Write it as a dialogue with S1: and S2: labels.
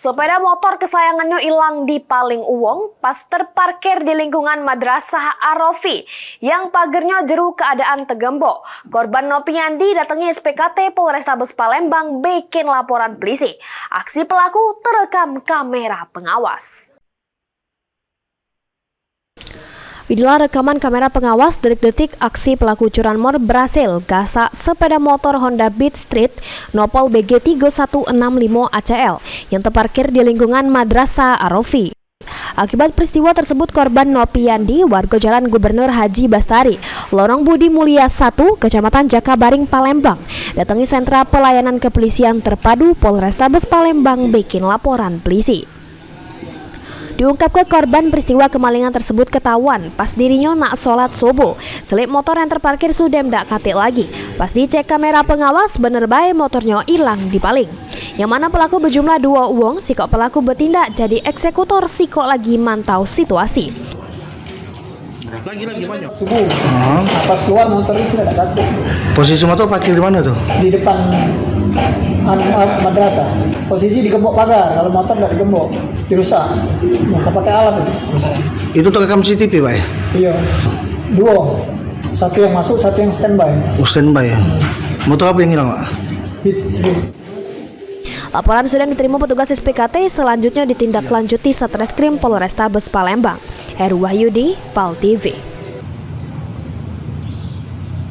S1: Sepeda motor kesayangannya hilang di Paling Uwong pas terparkir di lingkungan Madrasah Ar-Rafi yang pagernya jeru keadaan tegembok. Korban Nopiandi datangi SPKT Polrestabes Palembang bikin laporan polisi. Aksi pelaku terekam kamera pengawas. Inilah rekaman kamera pengawas detik-detik aksi pelaku curanmor berhasil gasak sepeda motor Honda Beat Street Nopol BG 3165 ACL yang terparkir di lingkungan Madrasah Ar-Rafi. Akibat peristiwa tersebut korban Nopiandi, warga Jalan Gubernur Haji Bastari, Lorong Budi Mulia 1, Kecamatan Jakabaring, Palembang, datangi sentra pelayanan kepolisian terpadu Polrestabes Palembang bikin laporan polisi. Diungkapkan korban peristiwa kemalingan tersebut ketahuan pas dirinya nak sholat subuh. Selip motor yang terparkir sudah ndak katik lagi. Pas dicek kamera pengawas bener bae motornya hilang di paling. Yang mana pelaku berjumlah 2 uang, sikok pelaku bertindak jadi eksekutor sikok lagi mantau situasi.
S2: Lagi banyak.
S3: Subuh. Pas keluar motornya sudah ada katuk.
S2: Posisi motor parkir di mana tuh?
S3: Di depan madrasah. Posisi digembok pagar. Kalau motor tidak digembok, dirusak. Maka pakai alat itu. Rusak.
S2: Itu terekam CCTV, Pak?
S3: Iya. 2. Satu yang masuk, satu yang standby.
S2: Oh, standby ya. Motor apa yang hilang, Pak?
S3: Beat Street.
S1: Laporan sudah diterima petugas SPKT, selanjutnya ditindaklanjuti Satreskrim Polrestabes Palembang. Heru Wahyudi, PAL TV.